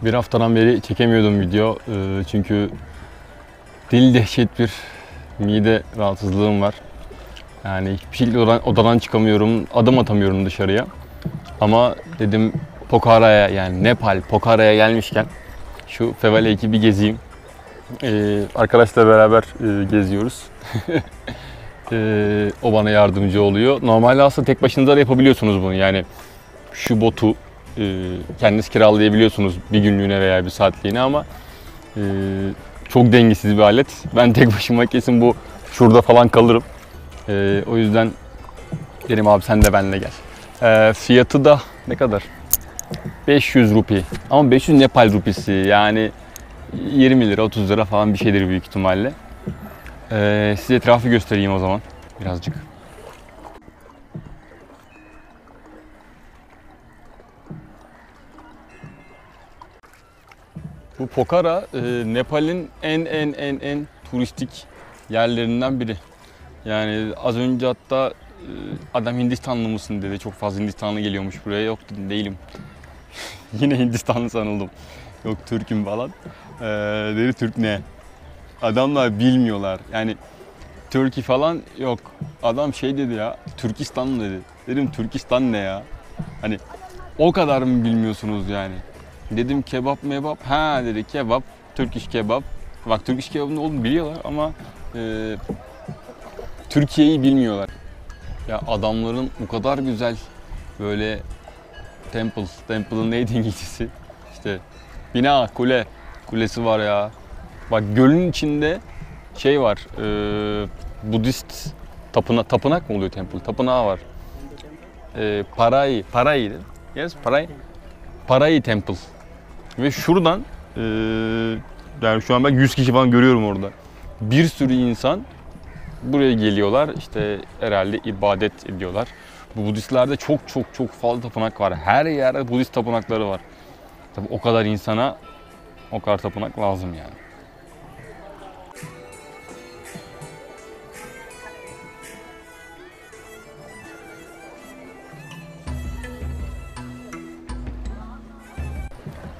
Bir haftadan beri çekemiyordum video. Çünkü deli dehşet bir mide rahatsızlığım var. Yani hiçbir şekilde odadan çıkamıyorum, adım atamıyorum dışarıya. Ama dedim Pokhara'ya, yani Nepal Pokhara'ya gelmişken şu Fevale ekibi gezeyim. Arkadaşla beraber geziyoruz. O bana yardımcı oluyor. Normalde aslında tek başınıza da yapabiliyorsunuz bunu. Yani şu botu kendiniz kiralayabiliyorsunuz bir günlüğüne veya bir saatliğine ama çok dengesiz bir alet. Ben tek başıma kesin bu şurada falan kalırım. O yüzden dedim abi sen de benimle gel. Fiyatı da ne kadar? 500 rupi. Ama 500 Nepal rupisi, yani 20 lira 30 lira falan bir şeydir büyük ihtimalle. Size etrafı göstereyim o zaman birazcık. Bu Pokhara Nepal'in en turistik yerlerinden biri. Yani az önce hatta adam Hindistanlı mısın dedi. Çok fazla Hindistanlı geliyormuş buraya. Yok dedim, değilim. Yine Hindistanlı sanıldım. Yok Türk'üm falan. Dedi Türk ne? Adamlar bilmiyorlar. Yani Türkiye falan yok. Adam şey dedi ya, Türkistan mı dedi. Dedim Türkistan ne ya? Hani o kadar mı bilmiyorsunuz yani? Dedim kebap mebap. Ha dedi kebap, Türk iş kebap. Bak Türk iş kebabının olduğunu biliyorlar ama Türkiye'yi bilmiyorlar. Ya adamların o kadar güzel böyle temple'ın neydi İngilizcesi? İşte bina, kulesi var ya. Bak gölün içinde şey var, Budist tapınak mı oluyor temple? Tapınağı var. Parai. Yes, Parai Temple. Ve şuradan yani şu an ben 100 kişi falan görüyorum orada. Bir sürü insan buraya geliyorlar. İşte herhalde ibadet ediyorlar. Bu Budistlerde çok fazla tapınak var. Her yerde Budist tapınakları var. Tabii o kadar insana o kadar tapınak lazım yani.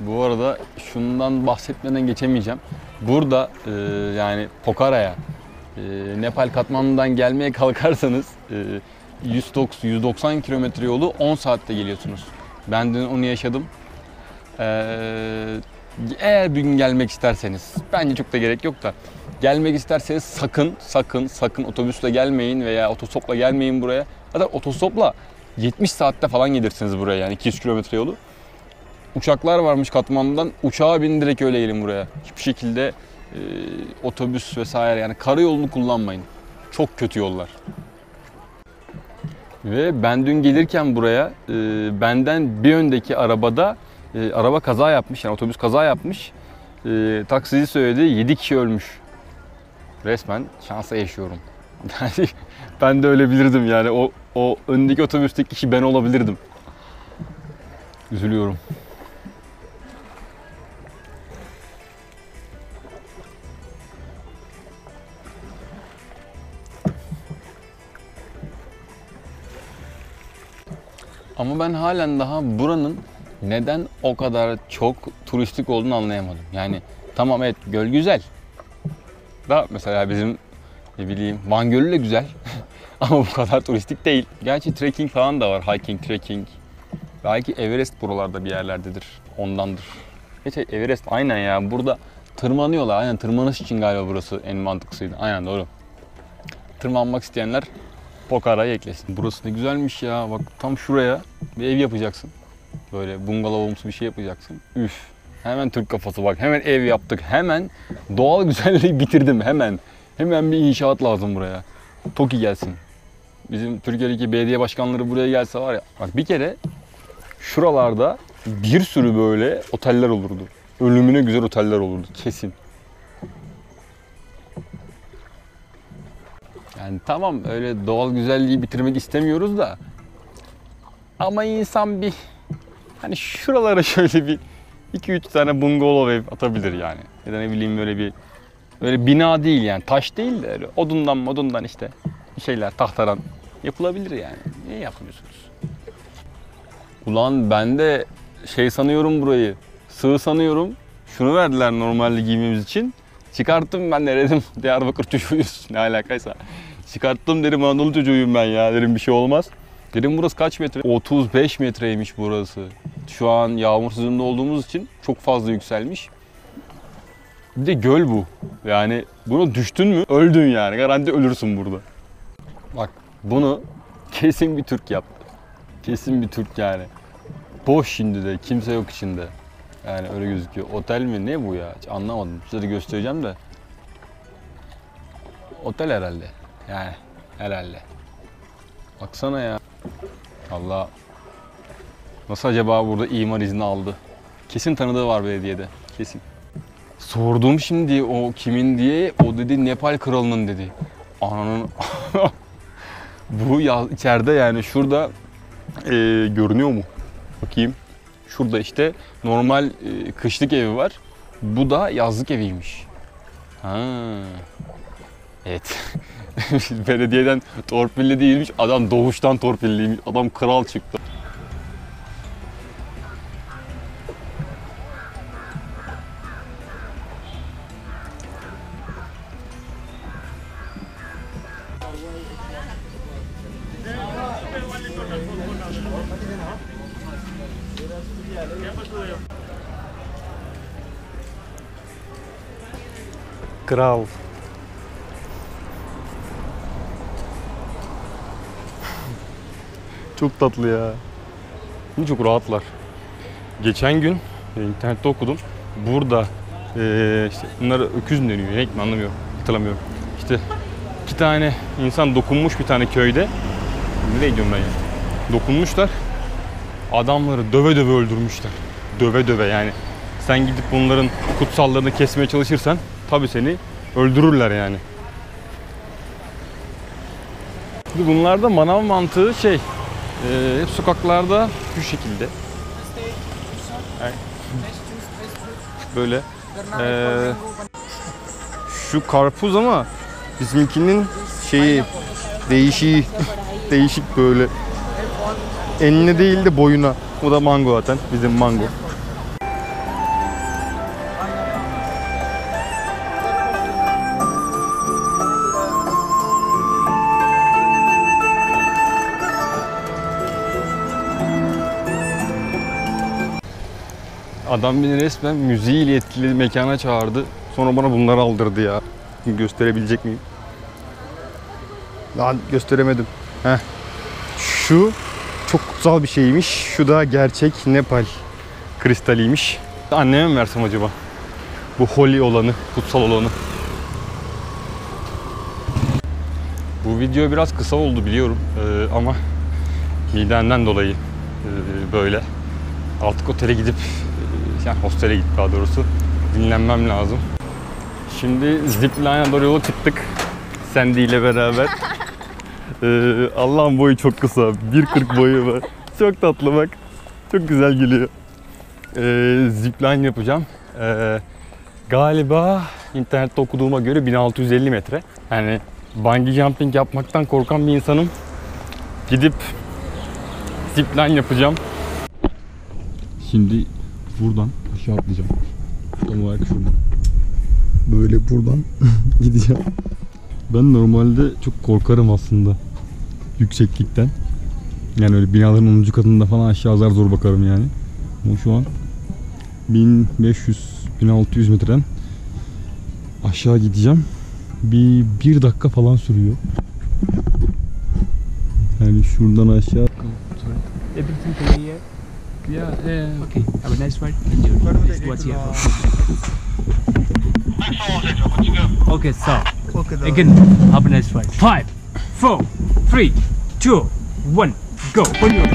Bu arada şundan bahsetmeden geçemeyeceğim. Burada yani Pokhara'ya Nepal Katmandu'dan gelmeye kalkarsanız 190 kilometre yolu 10 saatte geliyorsunuz. Ben dün onu yaşadım. Eğer bir gün gelmek isterseniz, bence çok da gerek yok da gelmek isterseniz sakın otobüsle gelmeyin veya otostopla gelmeyin buraya. Zaten otostopla 70 saatte falan gelirsiniz buraya, yani 200 kilometre yolu. Uçaklar varmış Katmandu'dan. Uçağa binin direkt öyle gelin buraya. Hiçbir şekilde otobüs vesaire, yani karayolunu kullanmayın. Çok kötü yollar. Ve ben dün gelirken buraya benden bir öndeki arabada araba kaza yapmış, yani otobüs kaza yapmış. Taksici söyledi 7 kişi ölmüş. Resmen şansa yaşıyorum. Yani ben de ölebilirdim, yani o öndeki otobüsteki kişi ben olabilirdim. Üzülüyorum. Ama ben halen daha buranın neden o kadar çok turistik olduğunu anlayamadım. Yani tamam, evet, göl güzel. Da mesela bizim ne bileyim Van Gölü de güzel. Ama bu kadar turistik değil. Gerçi trekking falan da var. Hiking, trekking. Belki Everest buralarda bir yerlerdedir. Ondandır. Geçen Everest aynen ya. Burada tırmanıyorlar. Aynen, tırmanış için galiba burası en mantıklısıydı. Aynen, doğru. Tırmanmak isteyenler Pokhara'yı eklesin. Burası ne güzelmiş ya. Bak tam şuraya bir ev yapacaksın. Böyle bungalovumsu bir şey yapacaksın. Üf. Hemen Türk kafası bak. Hemen ev yaptık. Hemen doğal güzelliği bitirdim hemen. Hemen bir inşaat lazım buraya. TOKİ gelsin. Bizim Türkiye'deki belediye başkanları buraya gelse var ya. Bak bir kere şuralarda bir sürü böyle oteller olurdu. Ölümüne güzel oteller olurdu kesin. Yani tamam, öyle doğal güzelliği bitirmek istemiyoruz da. Ama insan bir hani şuralara şöyle bir 2-3 tane bungalov ev atabilir yani. Ya da ne bileyim böyle bina değil yani, taş değil de öyle odundan işte bir şeyler, tahtadan yapılabilir yani. Niye yapmıyorsunuz? Ulan ben de şey sanıyorum burayı. sığ sanıyorum. Şunu verdiler normalde giymemiz için. Çıkarttım ben de dedim Diyarbakır çocuğuyuz ne alakaysa. Çıkarttım dedim Anadolu çocuğuyum ben ya dedim bir şey olmaz. Dedim burası kaç metre? 35 metreymiş burası. Şu an yağmur sezonunda olduğumuz için çok fazla yükselmiş. Bir de göl bu. Yani bunu düştün mü öldün yani. Garanti ölürsün burada. Bak bunu kesin bir Türk yaptı. Kesin bir Türk yani. Boş şimdi de kimse yok içinde. Yani öyle gözüküyor. Otel mi ne bu ya? Hiç anlamadım. Size de göstereceğim de. Otel herhalde. Yani herhalde. Baksana ya. Allah. Nasıl acaba burada imar izni aldı? Kesin tanıdığı var belediyede. Kesin. Sordum şimdi o kimin diye. O dedi Nepal kralının dedi. Ananın. Bu ya içeride yani şurada görünüyor mu? Bakayım. Şurada işte normal kışlık evi var. Bu da yazlık eviymiş. Ha. Evet. Belediyeden torpilli değilmiş. Adam doğuştan torpilliymiş. Adam kral çıktı. Kral. Çok tatlı ya. Çok rahatlar. Geçen gün internette okudum. Burada işte bunlara öküz mü deniyor, ne mi anlamıyorum, hatırlamıyorum. İşte 2 tane insan dokunmuş bir tane köyde. Nereye gidiyorum ben ya? Dokunmuşlar. Adamları döve döve öldürmüşler. Döve döve yani. Sen gidip bunların kutsallarını kesmeye çalışırsan tabii seni öldürürler yani. Bunlarda manav mantığı hep sokaklarda şu şekilde. Böyle. Şu karpuz ama bizimkinin değişik böyle. Enine değil de boyuna. O da mango zaten. Bizim mango. Adam beni resmen müziğiyle etkili mekana çağırdı. Sonra bana bunları aldırdı ya. Gösterebilecek miyim? Lan gösteremedim. Heh. Şu çok kutsal bir şeymiş. Şu da gerçek Nepal kristaliymiş. Anneme mi versem acaba? Bu holy olanı, kutsal olanı. Bu video biraz kısa oldu biliyorum ama midemden dolayı böyle. Artık otele gidip, yani hostele gidip daha doğrusu dinlenmem lazım. Şimdi zipline'a doğru yola çıktık. Sandy ile beraber. Allah'ın boyu çok kısa. 1.40 boyu var. Çok tatlı bak. Çok güzel gülüyor. Zipline yapacağım. Galiba internette okuduğuma göre 1650 metre. Yani bungee jumping yapmaktan korkan bir insanım. Gidip zipline yapacağım. Şimdi buradan aşağı atlayacağım. Tam olarak şuradan. Böyle buradan gideceğim. Ben normalde çok korkarım aslında yükseklikten. Yani öyle binaların 10. katında falan aşağı zor bakarım yani. Ama şu an 1500-1600 metreden aşağı gideceğim. Bir dakika falan sürüyor. Yani şuradan aşağı. Everything clear? Yeah. Okay. Have a nice flight. Enjoy. What's here for? Okay, so again, have a nice flight. 5, 4, 3, 2, 1, go. On your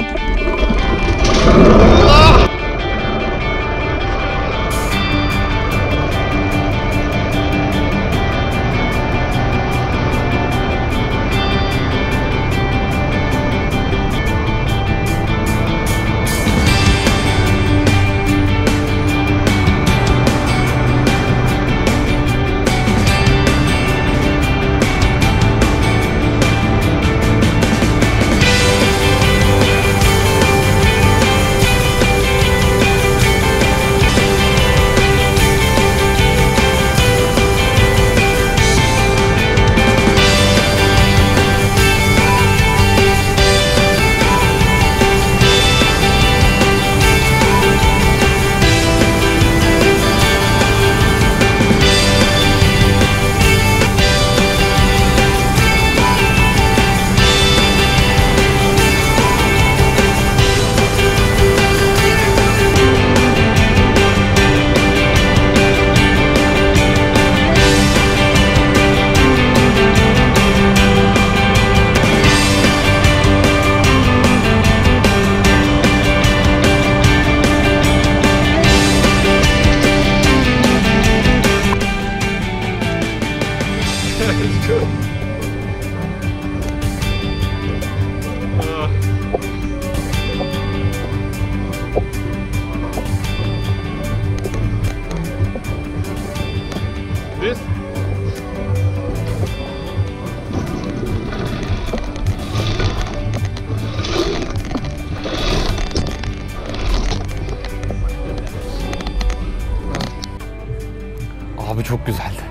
çok güzeldi.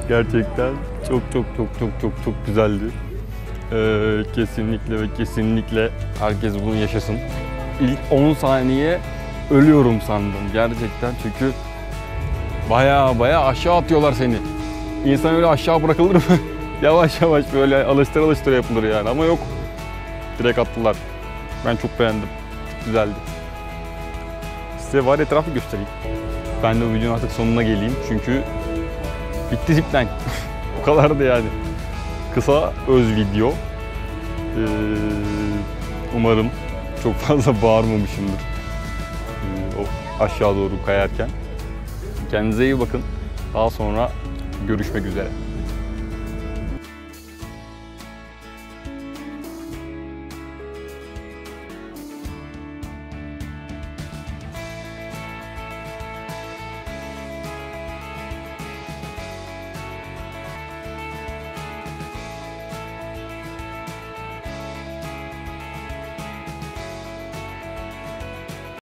Gerçekten çok güzeldi. Kesinlikle ve kesinlikle herkes bunu yaşasın. İlk 10 saniye ölüyorum sandım gerçekten, çünkü baya aşağı atıyorlar seni. İnsan öyle aşağı bırakılır mı? Yavaş yavaş böyle alıştıra yapılır yani, ama yok. Direkt attılar. Ben çok beğendim. Güzeldi. Size var etrafı göstereyim. Ben de o videonun artık sonuna geleyim çünkü bitti zipline. O kadardı yani. Kısa öz video. Umarım çok fazla bağırmamışımdır. O aşağı doğru kayarken. Kendinize iyi bakın. Daha sonra görüşmek üzere.